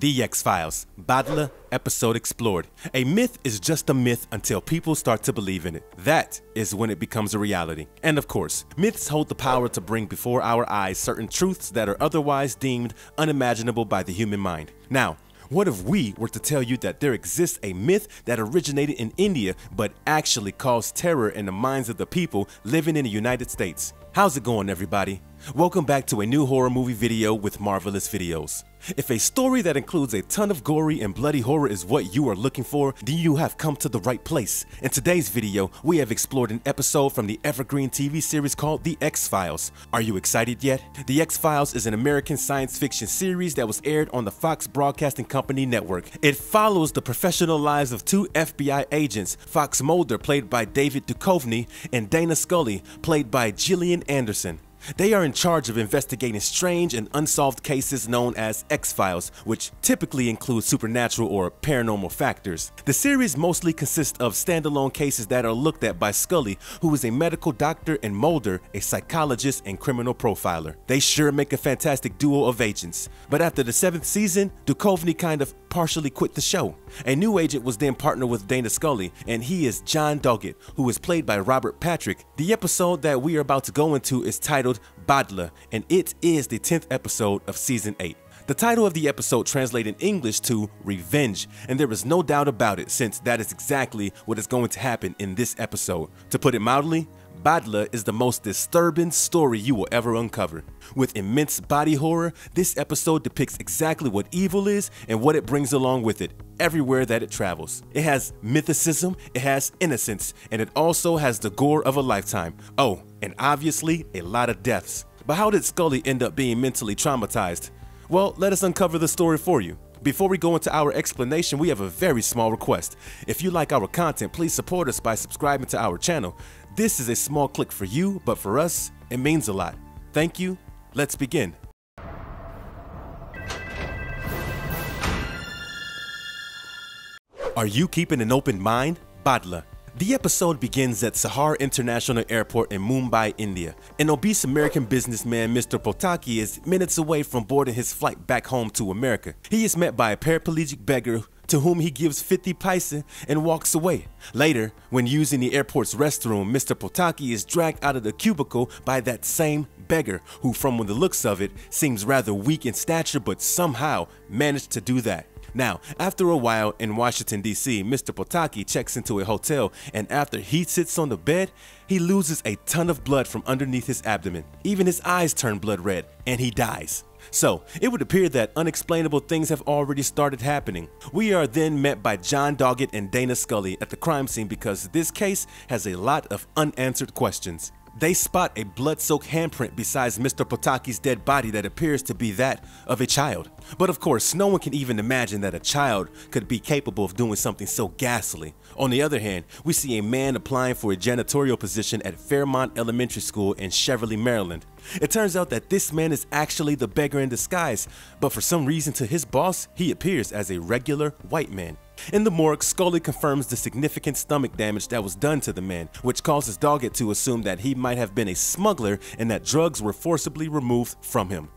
The X-Files, Badlaa, episode explored. A myth is just a myth until people start to believe in it. That is when it becomes a reality. And of course, myths hold the power to bring before our eyes certain truths that are otherwise deemed unimaginable by the human mind. Now, what if we were to tell you that there exists a myth that originated in India but actually caused terror in the minds of the people living in the United States? How's it going, everybody? Welcome back to a new horror movie video with Marvelous Videos. If a story that includes a ton of gory and bloody horror is what you are looking for, then you have come to the right place. In today's video, we have explored an episode from the evergreen TV series called The X-Files. Are you excited yet? The X-Files is an American science fiction series that was aired on the Fox Broadcasting Company network. It follows the professional lives of two FBI agents, Fox Mulder, played by David Duchovny, and Dana Scully, played by Gillian Anderson. They are in charge of investigating strange and unsolved cases known as X-Files, which typically include supernatural or paranormal factors. The series mostly consists of standalone cases that are looked at by Scully, who is a medical doctor, and Mulder, a psychologist and criminal profiler. They sure make a fantastic duo of agents. But after the 7th season, Duchovny kind of partially quit the show. A new agent was then partnered with Dana Scully, and he is John Doggett, who is played by Robert Patrick. The episode that we are about to go into is titled Badlaa, and it is the 10th episode of season 8. The title of the episode translates in English to Revenge, and there is no doubt about it, since that is exactly what is going to happen in this episode. To put it mildly, Badlaa is the most disturbing story you will ever uncover. With immense body horror, this episode depicts exactly what evil is and what it brings along with it, everywhere that it travels. It has mythicism, it has innocence, and it also has the gore of a lifetime. Oh, and obviously a lot of deaths. But how did Scully end up being mentally traumatized? Well, let us uncover the story for you. Before we go into our explanation, we have a very small request. If you like our content, please support us by subscribing to our channel. This is a small click for you, but for us, it means a lot. Thank you. Let's begin. Are you keeping an open mind? Badlaa. The episode begins at Sahar International Airport in Mumbai, India. An obese American businessman, Mr. Potaki, is minutes away from boarding his flight back home to America. He is met by a paraplegic beggar to whom he gives 50 paise and walks away. Later, when using the airport's restroom, Mr. Potaki is dragged out of the cubicle by that same beggar, who from the looks of it seems rather weak in stature but somehow managed to do that. Now, after a while in Washington, D.C., Mr. Potaki checks into a hotel, and after he sits on the bed, he loses a ton of blood from underneath his abdomen. Even his eyes turn blood red, and he dies. So, it would appear that unexplainable things have already started happening. We are then met by John Doggett and Dana Scully at the crime scene because this case has a lot of unanswered questions. They spot a blood-soaked handprint besides Mr. Potaki's dead body that appears to be that of a child. But of course, no one can even imagine that a child could be capable of doing something so ghastly. On the other hand, we see a man applying for a janitorial position at Fairmont Elementary School in Cheverly, Maryland. It turns out that this man is actually the beggar in disguise, but for some reason to his boss, he appears as a regular white man. In the morgue, Scully confirms the significant stomach damage that was done to the man, which causes Doggett to assume that he might have been a smuggler and that drugs were forcibly removed from him.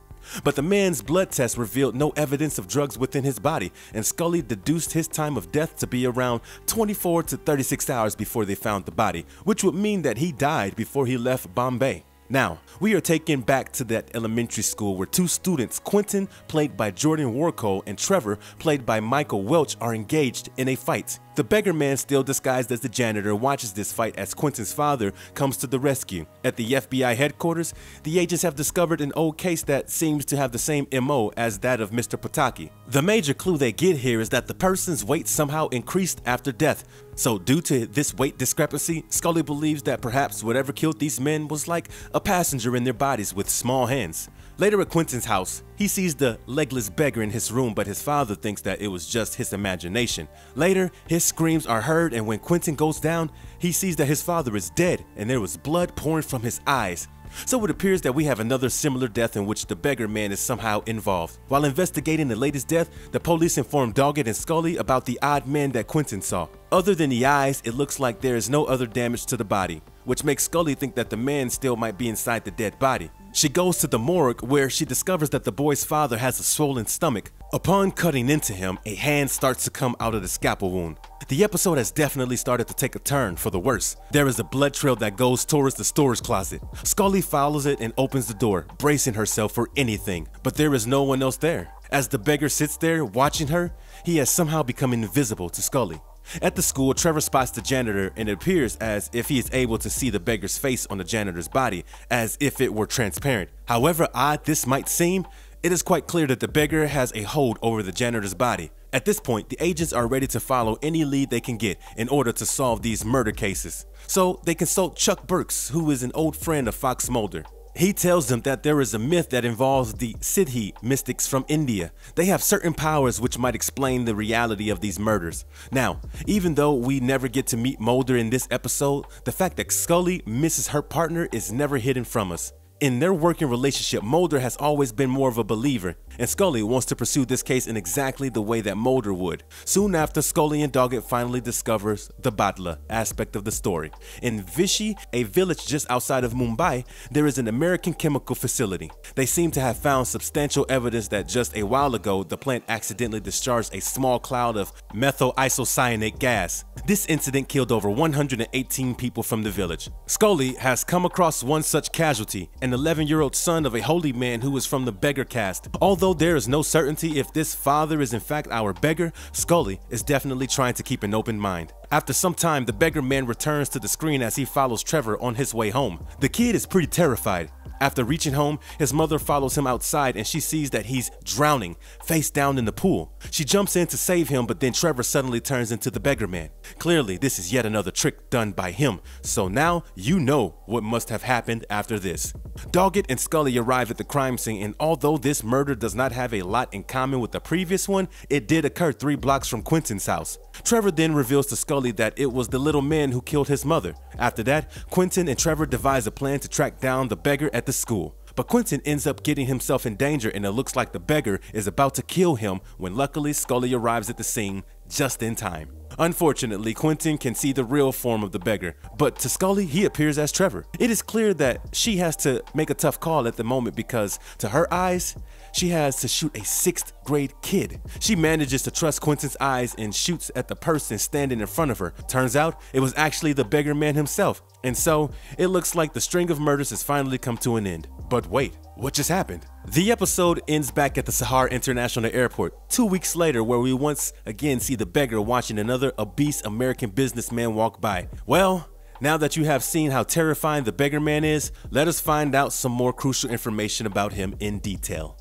But the man's blood test revealed no evidence of drugs within his body, and Scully deduced his time of death to be around 24 to 36 hours before they found the body, which would mean that he died before he left Bombay. Now, we are taken back to that elementary school where two students, Quentin, played by Jordan Warcole, and Trevor, played by Michael Welch, are engaged in a fight. The beggar man, still disguised as the janitor, watches this fight as Quentin's father comes to the rescue. At the FBI headquarters, the agents have discovered an old case that seems to have the same MO as that of Mr. Potaki. The major clue they get here is that the person's weight somehow increased after death. So due to this weight discrepancy, Scully believes that perhaps whatever killed these men was like a passenger in their bodies with small hands. Later at Quentin's house, he sees the legless beggar in his room, but his father thinks that it was just his imagination. Later, his screams are heard, and when Quentin goes down, he sees that his father is dead and there was blood pouring from his eyes. So it appears that we have another similar death in which the beggar man is somehow involved. While investigating the latest death, the police inform Doggett and Scully about the odd man that Quentin saw. Other than the eyes, it looks like there is no other damage to the body, which makes Scully think that the man still might be inside the dead body. She goes to the morgue where she discovers that the boy's father has a swollen stomach. Upon cutting into him, a hand starts to come out of the scalpel wound. The episode has definitely started to take a turn for the worse. There is a blood trail that goes towards the storage closet. Scully follows it and opens the door, bracing herself for anything, but there is no one else there. As the beggar sits there watching her, he has somehow become invisible to Scully. At the school, Trevor spots the janitor and it appears as if he is able to see the beggar's face on the janitor's body, as if it were transparent. However odd this might seem, it is quite clear that the beggar has a hold over the janitor's body. At this point, the agents are ready to follow any lead they can get in order to solve these murder cases. So they consult Chuck Burks, who is an old friend of Fox Mulder. He tells them that there is a myth that involves the Siddhi mystics from India. They have certain powers which might explain the reality of these murders. Now, even though we never get to meet Mulder in this episode, the fact that Scully misses her partner is never hidden from us. In their working relationship, Mulder has always been more of a believer, and Scully wants to pursue this case in exactly the way that Mulder would. Soon after, Scully and Doggett finally discovers the Badlaa aspect of the story. In Vichy, a village just outside of Mumbai, there is an American chemical facility. They seem to have found substantial evidence that just a while ago, the plant accidentally discharged a small cloud of methyl isocyanate gas. This incident killed over 118 people from the village. Scully has come across one such casualty, an 11-year-old son of a holy man who is from the Beggar caste. Although there is no certainty if this father is in fact our Beggar, Scully is definitely trying to keep an open mind. After some time, the Beggar man returns to the screen as he follows Trevor on his way home. The kid is pretty terrified. After reaching home, his mother follows him outside and she sees that he's drowning, face down in the pool. She jumps in to save him, but then Trevor suddenly turns into the Beggar man. Clearly, this is yet another trick done by him, so now you know what must have happened after this. Doggett and Scully arrive at the crime scene, and although this murder does not have a lot in common with the previous one, it did occur 3 blocks from Quentin's house. Trevor then reveals to Scully that it was the little man who killed his mother. After that, Quentin and Trevor devise a plan to track down the Beggar at the school. But Quentin ends up getting himself in danger, and it looks like the Beggar is about to kill him when luckily Scully arrives at the scene just in time. Unfortunately, Quentin can see the real form of the Beggar, but to Scully, he appears as Trevor. It is clear that she has to make a tough call at the moment because, to her eyes, she has to shoot a 6th grade kid. She manages to trust Quentin's eyes and shoots at the person standing in front of her. Turns out, it was actually the Beggar man himself. And so, it looks like the string of murders has finally come to an end. But wait, what just happened? The episode ends back at the Sahar International Airport, 2 weeks later, where we once again see the Beggar watching another obese American businessman walk by. Well, now that you have seen how terrifying the Beggar man is, let us find out some more crucial information about him in detail.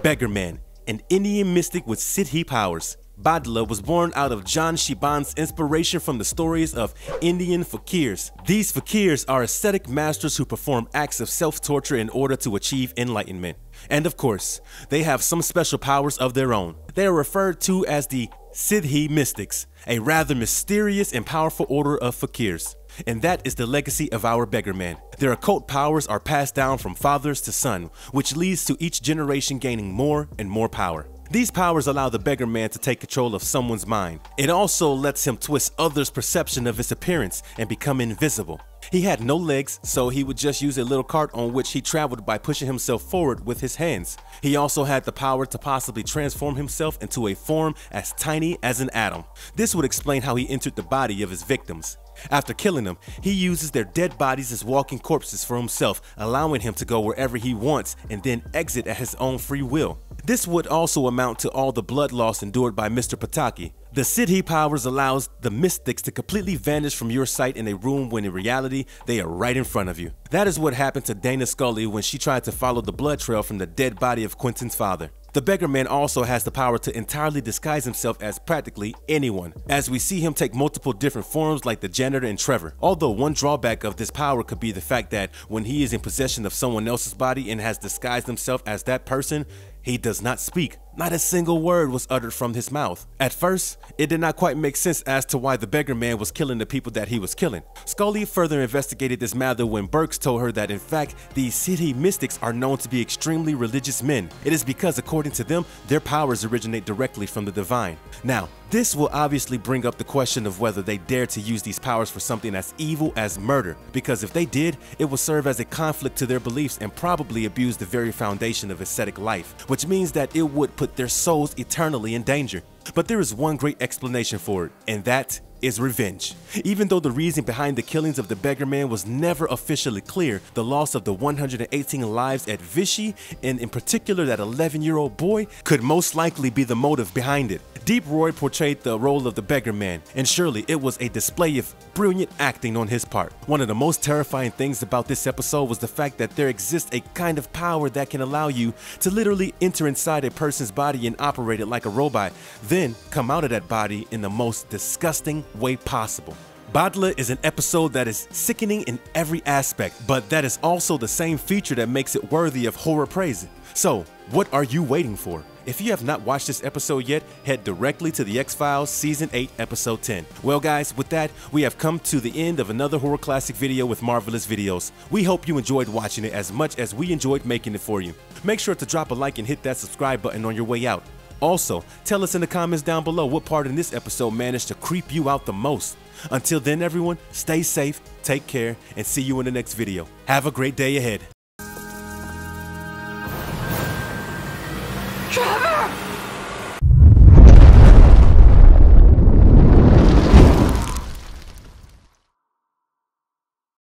Beggar man, an Indian mystic with Siddhi powers. Badlaa was born out of John Shiban's inspiration from the stories of Indian fakirs. These fakirs are ascetic masters who perform acts of self-torture in order to achieve enlightenment. And of course, they have some special powers of their own. They are referred to as the Siddhi mystics, a rather mysterious and powerful order of fakirs. And that is the legacy of our Beggar man. Their occult powers are passed down from fathers to son, which leads to each generation gaining more and more power. These powers allow the Beggar man to take control of someone's mind. It also lets him twist others' perception of his appearance and become invisible. He had no legs, so he would just use a little cart on which he traveled by pushing himself forward with his hands. He also had the power to possibly transform himself into a form as tiny as an atom. This would explain how he entered the body of his victims. After killing them, he uses their dead bodies as walking corpses for himself, allowing him to go wherever he wants and then exit at his own free will. This would also amount to all the blood loss endured by Mr. Pataki. The Siddhi powers allows the mystics to completely vanish from your sight in a room when in reality they are right in front of you. That is what happened to Dana Scully when she tried to follow the blood trail from the dead body of Quentin's father. The Beggar man also has the power to entirely disguise himself as practically anyone, as we see him take multiple different forms like the janitor and Trevor. Although one drawback of this power could be the fact that when he is in possession of someone else's body and has disguised himself as that person, he does not speak. Not a single word was uttered from his mouth. At first, it did not quite make sense as to why the beggar man was killing the people that he was killing. Scully further investigated this matter when Burks told her that in fact, these Siddhi mystics are known to be extremely religious men. It is because, according to them, their powers originate directly from the divine. Now, this will obviously bring up the question of whether they dare to use these powers for something as evil as murder, because if they did, it would serve as a conflict to their beliefs and probably abuse the very foundation of ascetic life, which means that it would put their souls eternally in danger. But there is one great explanation for it, and that is revenge. Even though the reason behind the killings of the beggar man was never officially clear, the loss of the 118 lives at Vichy, and in particular that 11-year-old boy, could most likely be the motive behind it. Deep Roy portrayed the role of the beggar man, and surely it was a display of brilliant acting on his part. One of the most terrifying things about this episode was the fact that there exists a kind of power that can allow you to literally enter inside a person's body and operate it like a robot, then come out of that body in the most disgusting way possible. Badlaa is an episode that is sickening in every aspect, but that is also the same feature that makes it worthy of horror praise. So, what are you waiting for? If you have not watched this episode yet, head directly to The X-Files Season 8, Episode 10. Well guys, with that, we have come to the end of another horror classic video with Marvelous Videos. We hope you enjoyed watching it as much as we enjoyed making it for you. Make sure to drop a like and hit that subscribe button on your way out. Also, tell us in the comments down below what part in this episode managed to creep you out the most. Until then everyone, stay safe, take care, and see you in the next video. Have a great day ahead. Trevor!